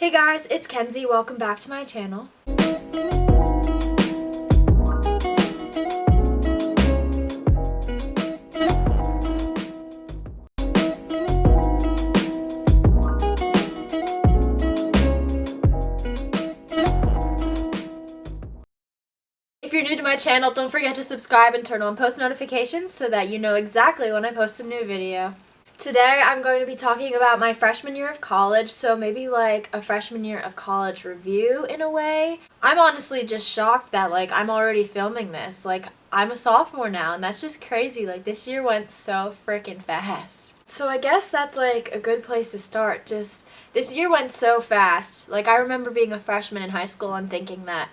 Hey guys, it's Kenzie. Welcome back to my channel. If you're new to my channel, don't forget to subscribe and turn on post notifications so that you know exactly when I post a new video. Today I'm going to be talking about my freshman year of college, so maybe like a freshman year of college review in a way. I'm honestly just shocked that I'm already filming this. I'm a sophomore now and that's just crazy. This year went so freaking fast. So I guess that's a good place to start. Just this year went so fast. I remember being a freshman in high school and thinking that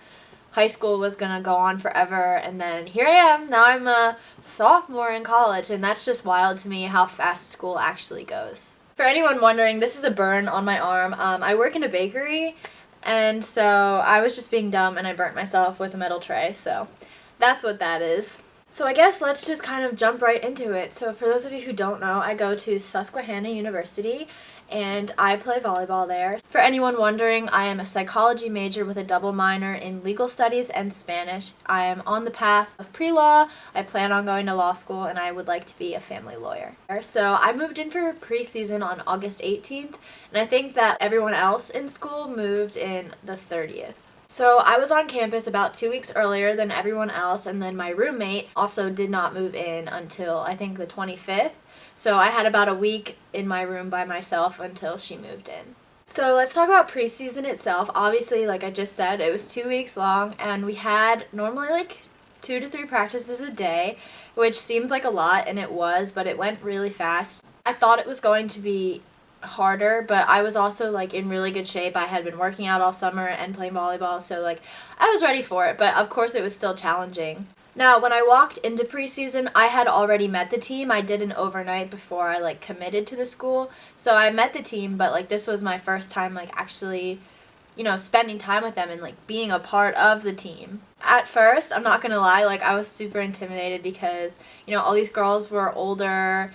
high school was gonna go on forever, and then here I am, now I'm a sophomore in college, and that's just wild to me how fast school actually goes. For anyone wondering, this is a burn on my arm. I work in a bakery, and so I was just being dumb and I burnt myself with a metal tray, so that's what that is. So I guess let's just kind of jump right into it. So for those of you who don't know, I go to Susquehanna University and I play volleyball there. For anyone wondering, I am a psychology major with a double minor in legal studies and Spanish. I am on the path of pre-law. I plan on going to law school and I would like to be a family lawyer. So I moved in for preseason on August 18th, and I think that everyone else in school moved in the 30th. So I was on campus about 2 weeks earlier than everyone else, and then my roommate also did not move in until I think the 25th. So I had about a week in my room by myself until she moved in. So let's talk about preseason itself. Obviously, like I just said, it was 2 weeks long, and we had normally 2 to 3 practices a day, which seems like a lot, and it was, but it went really fast. I thought it was going to be harder, but I was also in really good shape. I had been working out all summer and playing volleyball, so I was ready for it, but of course it was still challenging. Now, when I walked into preseason, I had already met the team. I did an overnight before I committed to the school, so I met the team, but this was my first time actually, spending time with them and being a part of the team. At first, I'm not gonna lie, I was super intimidated because all these girls were older.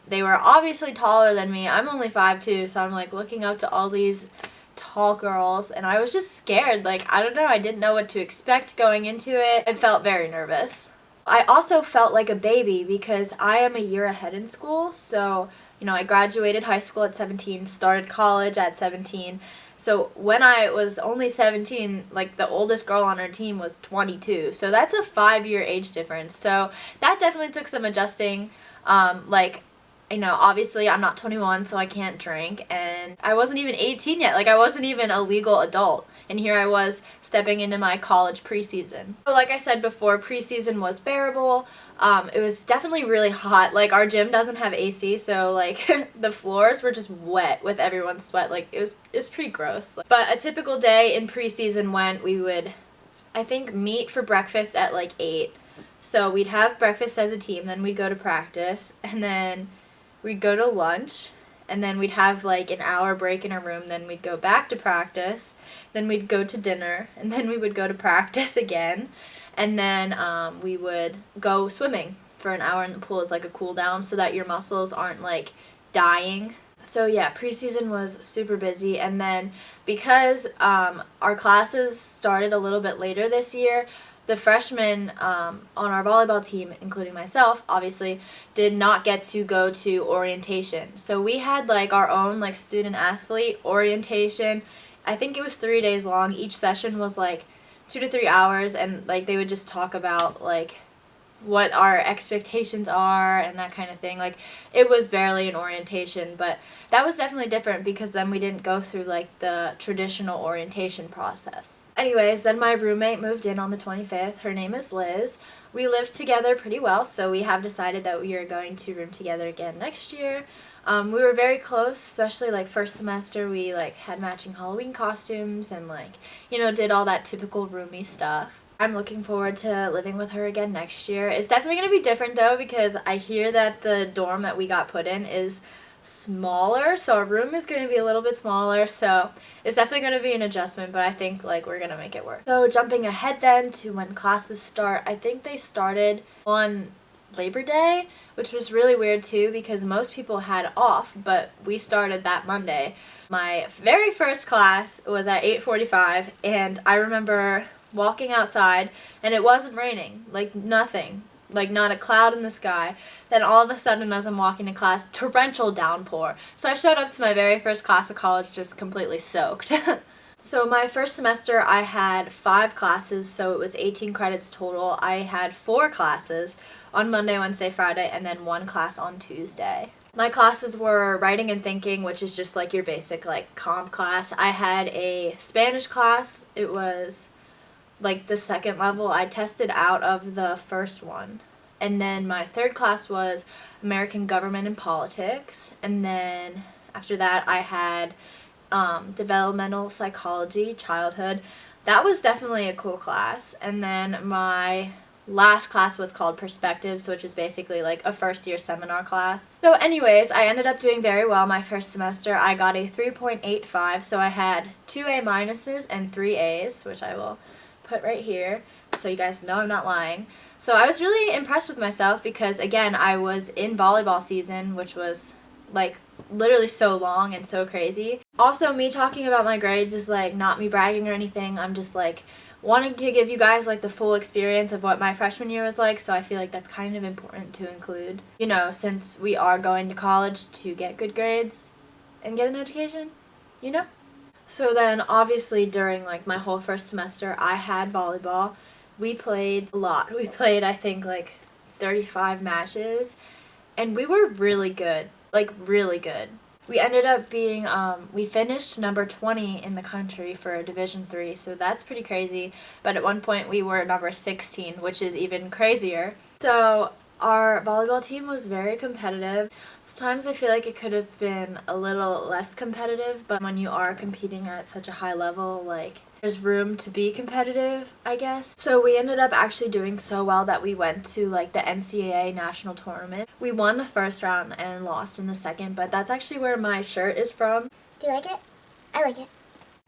They were obviously taller than me. I'm only 5'2", so I'm looking up to all these tall girls, and I was just scared. I don't know, I didn't know what to expect going into it. I felt very nervous. I also felt like a baby because I am a year ahead in school, so I graduated high school at 17, started college at 17. So when I was only 17, the oldest girl on our team was 22. So that's a 5-year age difference. So that definitely took some adjusting. Obviously I'm not 21, so I can't drink, and I wasn't even 18 yet. I wasn't even a legal adult, and here I was stepping into my college preseason. So like I said before, preseason was bearable. It was definitely really hot. Our gym doesn't have AC, so the floors were just wet with everyone's sweat. It was pretty gross. But a typical day in preseason went, we would, I think, meet for breakfast at 8. So we'd have breakfast as a team, then we'd go to practice, and then we'd go to lunch, and then we'd have an hour break in our room, then we'd go back to practice, then we'd go to dinner, and then we would go to practice again, and then we would go swimming for an hour in the pool as a cool down so that your muscles aren't dying. So yeah, preseason was super busy, and then because our classes started a little bit later this year, the freshmen on our volleyball team, including myself, obviously, did not get to go to orientation. So we had our own student athlete orientation. I think it was 3 days long. Each session was 2 to 3 hours, and they would just talk about what our expectations are and that kind of thing. It was barely an orientation, but that was definitely different because then we didn't go through the traditional orientation process. Anyways, then my roommate moved in on the 25th. Her name is Liz. We lived together pretty well, so we have decided that we are going to room together again next year. We were very close, especially first semester. We had matching Halloween costumes and did all that typical roomie stuff. I'm looking forward to living with her again next year. It's definitely going to be different though, because I hear that the dorm that we got put in is smaller, so our room is going to be a little bit smaller, so it's definitely going to be an adjustment, but I think we're going to make it work. So jumping ahead then to when classes start, I think they started on Labor Day, which was really weird too because most people had off, but we started that Monday. My very first class was at 8:45, and I remember walking outside and it wasn't raining, like nothing, like not a cloud in the sky. Then all of a sudden as I'm walking to class, torrential downpour. So I showed up to my very first class of college just completely soaked. So my first semester I had 5 classes, so it was 18 credits total. I had 4 classes on Monday, Wednesday, Friday, and then 1 class on Tuesday. My classes were writing and thinking, which is just like your basic like comp class. I had a Spanish class. It was like the second level. I tested out of the first one. And then my third class was American Government and Politics. And then after that I had developmental psychology, childhood. That was definitely a cool class. And then my last class was called Perspectives, which is basically like a first year seminar class. So anyways, I ended up doing very well my first semester. I got a 3.85, so I had 2 A minuses and 3 A's, which I will put right here so you guys know I'm not lying. So I was really impressed with myself because, again, I was in volleyball season, which was like literally so long and so crazy. Also, me talking about my grades is like not me bragging or anything. I'm just like wanting to give you guys like the full experience of what my freshman year was like, so I feel like that's kind of important to include. You know, since we are going to college to get good grades and get an education, you know? So then obviously during like my whole first semester I had volleyball. We played a lot. We played I think like 35 matches and we were really good. Like really good. We ended up being, we finished number 20 in the country for Division III, so that's pretty crazy. But at one point we were number 16, which is even crazier. So our volleyball team was very competitive. Sometimes I feel like it could have been a little less competitive, but when you are competing at such a high level, like, there's room to be competitive, I guess. So we ended up actually doing so well that we went to like the NCAA national tournament. We won the first round and lost in the second, but that's actually where my shirt is from. Do you like it? I like it.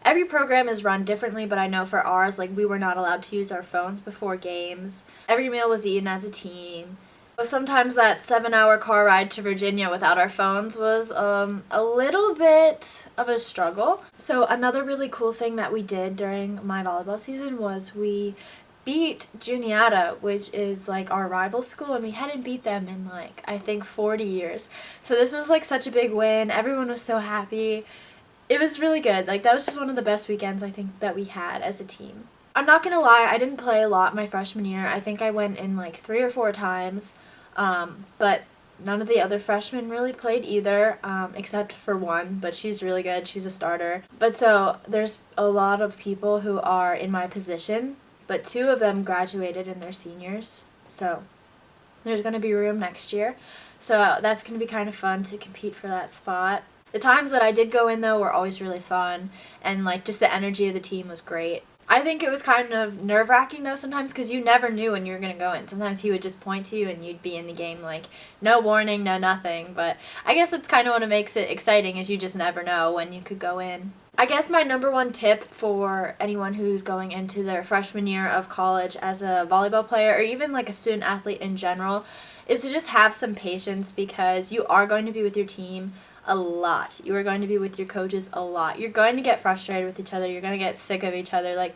Every program is run differently, but I know for ours, like, we were not allowed to use our phones before games. Every meal was eaten as a team. Sometimes that 7-hour car ride to Virginia without our phones was a little bit of a struggle. So another really cool thing that we did during my volleyball season was we beat Juniata, which is like our rival school, and we hadn't beat them in like I think 40 years. So this was like such a big win. Everyone was so happy. It was really good. Like, that was just one of the best weekends I think that we had as a team. I'm not gonna lie, I didn't play a lot my freshman year. I think I went in like 3 or 4 times. But none of the other freshmen really played either, except for one, but she's really good. She's a starter. But so there's a lot of people who are in my position, but 2 of them graduated and they're seniors. So there's going to be room next year. So that's going to be kind of fun to compete for that spot. The times that I did go in, though, were always really fun, and like just the energy of the team was great. I think it was kind of nerve-wracking, though, sometimes, because you never knew when you were going to go in. Sometimes he would just point to you and you'd be in the game, like, no warning, no nothing. But I guess that's kind of what makes it exciting, is you just never know when you could go in. I guess my number one tip for anyone who's going into their freshman year of college as a volleyball player, or even like a student athlete in general, is to just have some patience, because you are going to be with your team a lot. You are going to be with your coaches a lot. You're going to get frustrated with each other. You're going to get sick of each other. Like,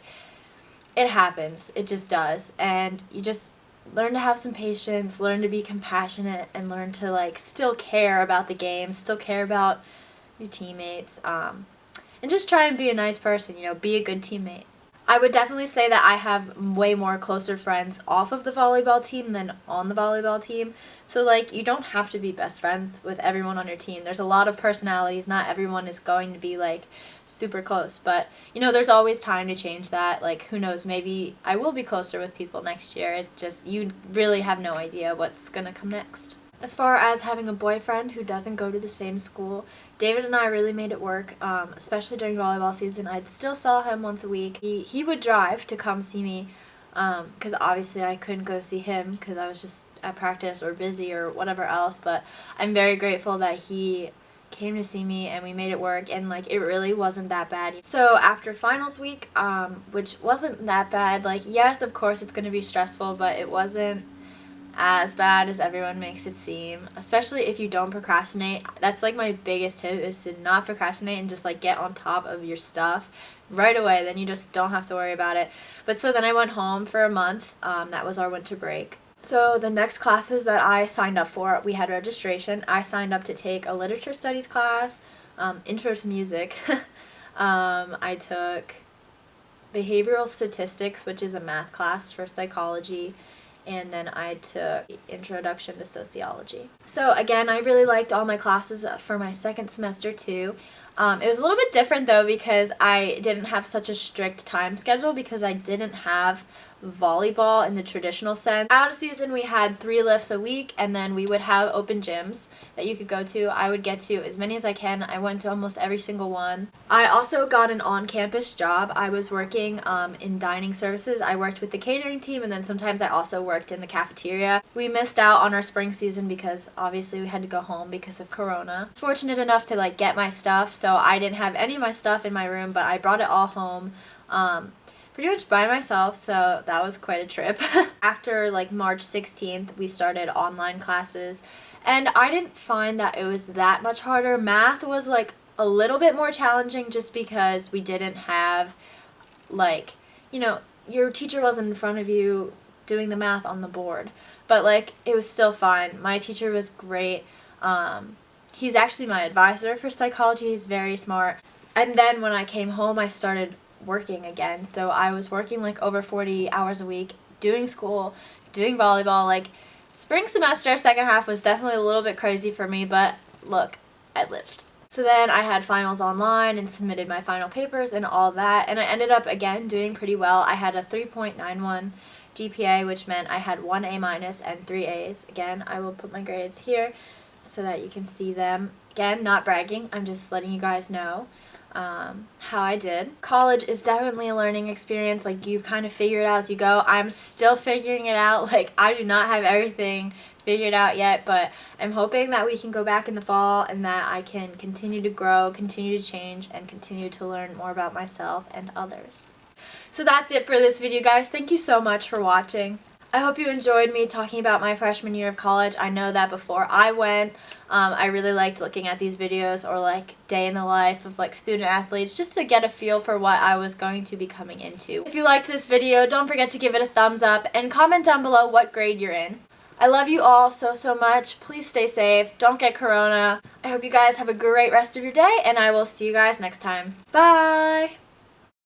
it happens. It just does. And you just learn to have some patience, learn to be compassionate, and learn to, like, still care about the game, still care about your teammates, and just try and be a nice person, you know, be a good teammate. I would definitely say that I have way more closer friends off of the volleyball team than on the volleyball team. So, like, you don't have to be best friends with everyone on your team. There's a lot of personalities. Not everyone is going to be, like, super close. But, you know, there's always time to change that. Like, who knows, maybe I will be closer with people next year. It just, you really have no idea what's going to come next. As far as having a boyfriend who doesn't go to the same school, David and I really made it work, especially during volleyball season. I still saw him once a week. He would drive to come see me, because obviously I couldn't go see him because I was just at practice or busy or whatever else, but I'm very grateful that he came to see me and we made it work, and like, it really wasn't that bad. So after finals week, which wasn't that bad, like, yes, of course it's going to be stressful, but it wasn't as bad as everyone makes it seem, especially if you don't procrastinate. That's like my biggest tip, is to not procrastinate and just like get on top of your stuff right away. Then you just don't have to worry about it. But so then I went home for a month. That was our winter break. So the next classes that I signed up for, we had registration. I signed up to take a literature studies class, intro to music. I took behavioral statistics, which is a math class for psychology, and then I took introduction to sociology. So again, I really liked all my classes for my second semester too. It was a little bit different though, because I didn't have such a strict time schedule, because I didn't have volleyball in the traditional sense. Out of season, we had 3 lifts a week, and then we would have open gyms that you could go to. I would get to as many as I can. I went to almost every single one. I also got an on-campus job. I was working in dining services. I worked with the catering team, and then sometimes I also worked in the cafeteria. We missed out on our spring season because obviously we had to go home because of Corona. Fortunate enough to like get my stuff, so I didn't have any of my stuff in my room, but I brought it all home. Pretty much by myself, so that was quite a trip. After like March 16th, we started online classes, and I didn't find that it was that much harder. Math was like a little bit more challenging, just because we didn't have like, you know, your teacher wasn't in front of you doing the math on the board, but like it was still fine. My teacher was great. He's actually my advisor for psychology. He's very smart. And then when I came home, I started working again. So I was working like over 40 hours a week, doing school, doing volleyball. Like spring semester, second half was definitely a little bit crazy for me, but look, I lived. So then I had finals online and submitted my final papers and all that, and I ended up again doing pretty well. I had a 3.91 GPA, which meant I had 1 A- and 3 A's. Again, I will put my grades here so that you can see them. Again, not bragging, I'm just letting you guys know how I did. College is definitely a learning experience. Like, you kind of figure it out as you go. I'm still figuring it out. Like, I do not have everything figured out yet, but I'm hoping that we can go back in the fall and that I can continue to grow, continue to change, and continue to learn more about myself and others. So that's it for this video, guys. Thank you so much for watching. I hope you enjoyed me talking about my freshman year of college. I know that before I went, I really liked looking at these videos, or like day in the life of like student athletes, just to get a feel for what I was going to be coming into. If you liked this video, don't forget to give it a thumbs up and comment down below what grade you're in. I love you all so much. Please stay safe. Don't get corona. I hope you guys have a great rest of your day, and I will see you guys next time. Bye!